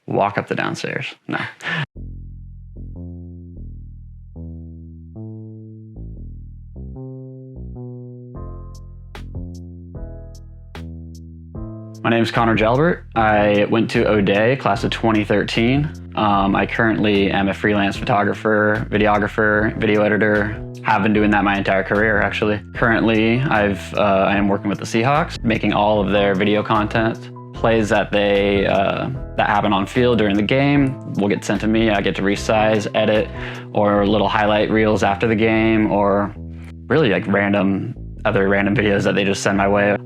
walk up the downstairs. No. My name is Connor Jalbert. I went to O'Day, class of 2013. I currently am a freelance photographer, videographer, video editor. Have been doing that my entire career, actually. Currently, I am working with the Seahawks, making all of their video content. Plays that that happen on field during the game will get sent to me. I get to resize, edit, or little highlight reels after the game, or really like other random videos that they just send my way.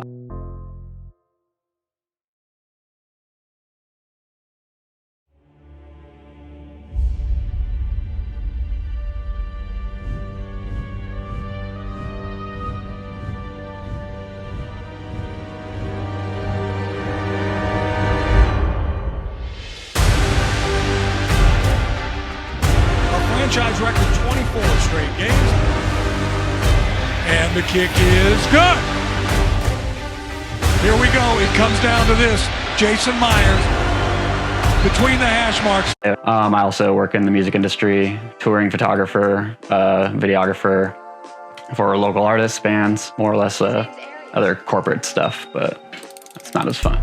Franchise record 24 straight games. And the kick is good. Here we go. It comes down to this. Jason Myers between the hash marks. I also work in the music industry, touring photographer, videographer for local artists, bands, more or less other corporate stuff, but it's not as fun.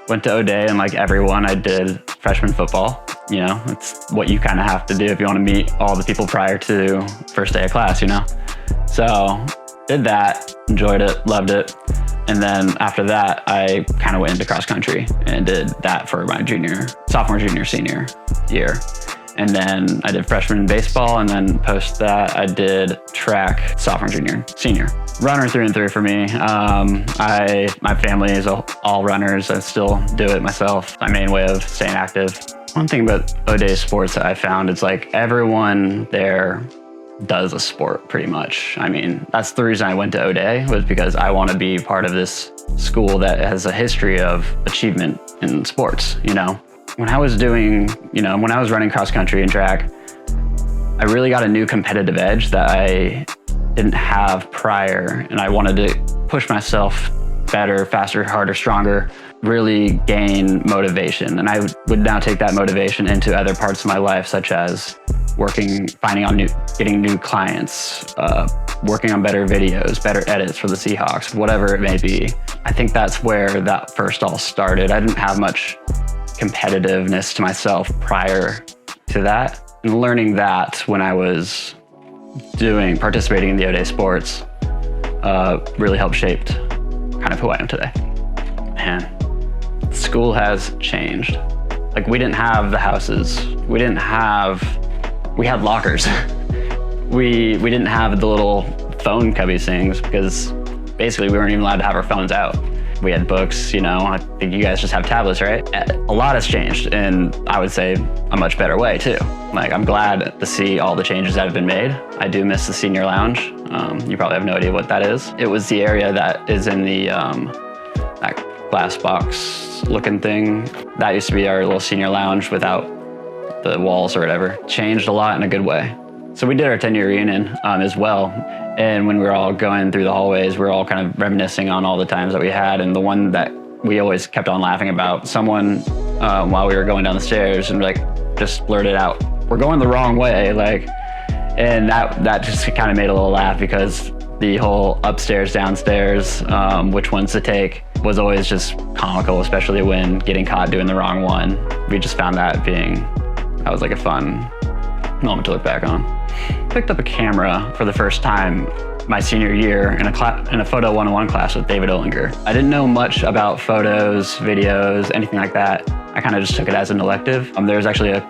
Went to O'Day, and like everyone, I did freshman football. You know, it's what you kind of have to do if you want to meet all the people prior to first day of class, you know? So did that, enjoyed it, loved it. And then after that, I kind of went into cross country and did that for my sophomore, junior, senior year. And then I did freshman baseball, and then post that I did track sophomore, junior, senior. Runner through and through for me. My family is all runners. I still do it myself. My main way of staying active. One thing about O'Day sports that I found is like everyone there does a sport pretty much. I mean, that's the reason I went to O'Day, was because I want to be part of this school that has a history of achievement in sports, you know? When I was running cross country and track, I really got a new competitive edge that I didn't have prior, and I wanted to push myself better, faster, harder, stronger, really gain motivation. And I would now take that motivation into other parts of my life, such as getting new clients, working on better videos, better edits for the Seahawks, whatever it may be. I think that's where that first all started. I didn't have much competitiveness to myself prior to that. And learning that when I was participating in the O'Day sports really helped shape kind of who I am today. Man, school has changed. Like, we didn't have the houses. We had lockers. we didn't have the little phone cubby things, because basically we weren't even allowed to have our phones out. We had books, you know, I think you guys just have tablets, right? A lot has changed, and I would say a much better way too. Like, I'm glad to see all the changes that have been made. I do miss the senior lounge. You probably have no idea what that is. It was the area that is in the that glass box looking thing. That used to be our little senior lounge without the walls or whatever. Changed a lot in a good way. So we did our 10-year reunion as well. And when we were all going through the hallways, we were all kind of reminiscing on all the times that we had. And the one that we always kept on laughing about, someone, while we were going down the stairs, and like just blurted out, "We're going the wrong way." And that just kind of made a little laugh, because the whole upstairs, downstairs, which ones to take, was always just comical, especially when getting caught doing the wrong one. We just found that was like a fun moment to look back on. Picked up a camera for the first time my senior year in a photo 101 class with David Ollinger. I didn't know much about photos, videos, anything like that. I kind of just took it as an elective. There was actually a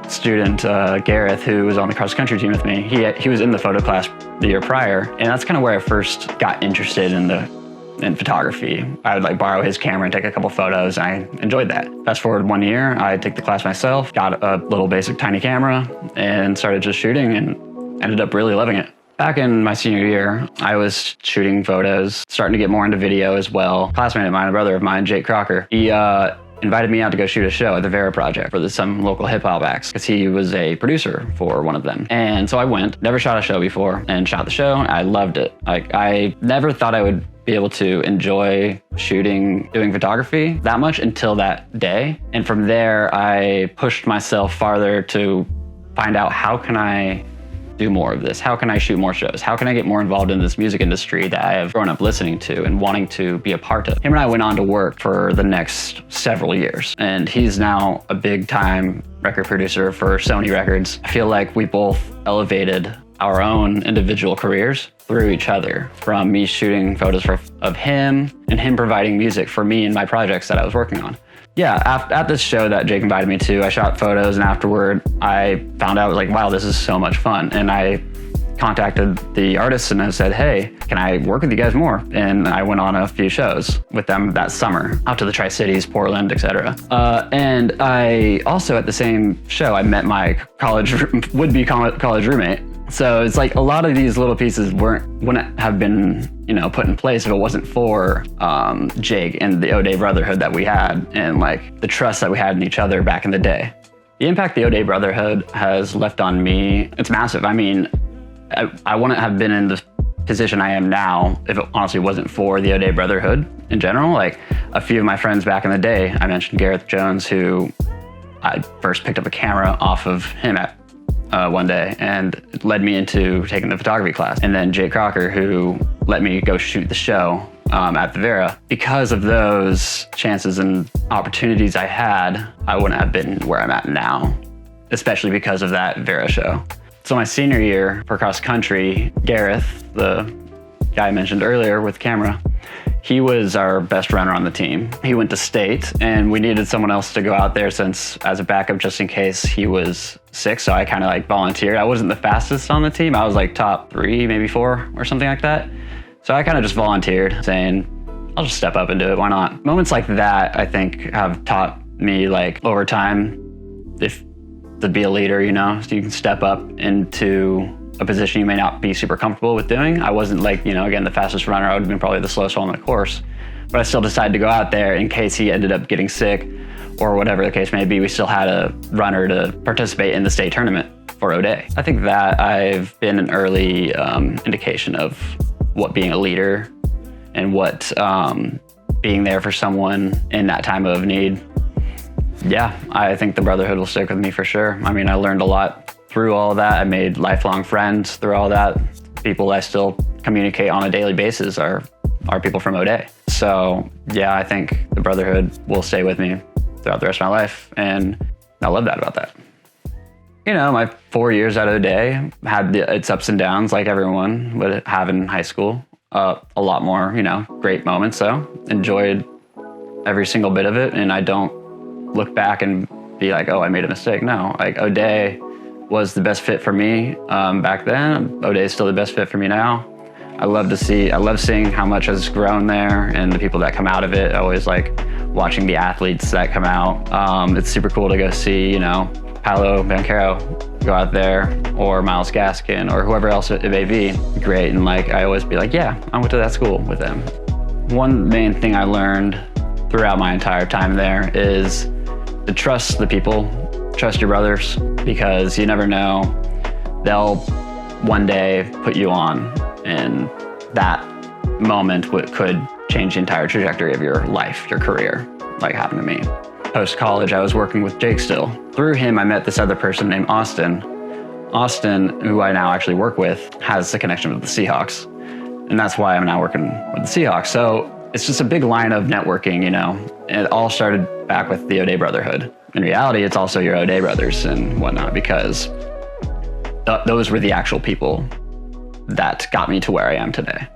student, Gareth, who was on the cross country team with me. He was in the photo class the year prior, and that's kind of where I first got interested in photography. I would like borrow his camera and take a couple photos, and I enjoyed that. Fast forward 1 year, I took the class myself, got a little basic tiny camera, and started just shooting, and ended up really loving it. Back in my senior year, I was shooting photos, starting to get more into video as well. A classmate of mine, a brother of mine, Jake Crocker, he invited me out to go shoot a show at the Vera Project for some local hip hop acts because he was a producer for one of them. And so I went, never shot a show before, and shot the show. I loved it. Like, I never thought I would be able to enjoy shooting, doing photography that much until that day. And from there, I pushed myself farther to find out, how can I do more of this? How can I shoot more shows? How can I get more involved in this music industry that I have grown up listening to and wanting to be a part of? Him and I went on to work for the next several years, and he's now a big time record producer for Sony Records. I feel like we both elevated our own individual careers through each other, from me shooting photos of him and him providing music for me and my projects that I was working on. Yeah, at this show that Jake invited me to, I shot photos, and afterward I found out, like, wow, this is so much fun. And I contacted the artists and I said, hey, can I work with you guys more? And I went on a few shows with them that summer, out to the Tri-Cities, Portland, etc. And I also, at the same show, I met my would-be college roommate. So it's like a lot of these little pieces wouldn't have been, put in place if it wasn't for Jake and the O'Day brotherhood that we had, and like the trust that we had in each other back in the day. The impact the O'Day brotherhood has left on me, it's massive. I mean, I wouldn't have been in the position I am now if it honestly wasn't for the O'Day brotherhood in general. Like, a few of my friends back in the day, I mentioned Gareth Jones, who I first picked up a camera off of him at one day, and it led me into taking the photography class. And then Jay Crocker, who let me go shoot the show at the Vera. Because of those chances and opportunities I had, I wouldn't have been where I'm at now, especially because of that Vera show. So my senior year for cross country, Gareth, the guy I mentioned earlier with camera, he was our best runner on the team. He went to state, and we needed someone else to go out there as a backup, just in case he was sick. So I kind of volunteered. I wasn't the fastest on the team. I was top 3, maybe 4 or something like that. So I kind of just volunteered, saying, I'll just step up and do it. Why not? Moments like that, I think, have taught me over time, to be a leader, so you can step up into a position you may not be super comfortable with doing. I wasn't again, the fastest runner. I would have been probably the slowest one on the course, but I still decided to go out there in case he ended up getting sick or whatever the case may be. We still had a runner to participate in the state tournament for O'Day. I think that I've been an early indication of what being a leader and what being there for someone in that time of need. Yeah, I think the brotherhood will stick with me for sure. I mean, I learned a lot through all of that. I made lifelong friends through all that. People I still communicate on a daily basis are people from O'Day. So yeah, I think the brotherhood will stay with me throughout the rest of my life, and I love that about that. My 4 years at O'Day had its ups and downs, like everyone would have in high school. A lot more, great moments though. Enjoyed every single bit of it, and I don't look back and be like, oh, I made a mistake. No, O'Day was the best fit for me back then. O'Day is still the best fit for me now. I love seeing how much has grown there and the people that come out of it. I always like watching the athletes that come out. It's super cool to go see, Paolo Banchero go out there, or Miles Gaskin, or whoever else it may be. Great, and I always be like, yeah, I went to that school with them. One main thing I learned throughout my entire time there is to trust the people, trust your brothers, because you never know, they'll one day put you on, and that moment could change the entire trajectory of your life, your career, like happened to me. Post-college, I was working with Jake still. Through him, I met this other person named Austin. Austin, who I now actually work with, has a connection with the Seahawks, and that's why I'm now working with the Seahawks. So it's just a big line of networking, and it all started back with the O'Day brotherhood. In reality, it's also your O'Day brothers and whatnot, because those were the actual people that got me to where I am today.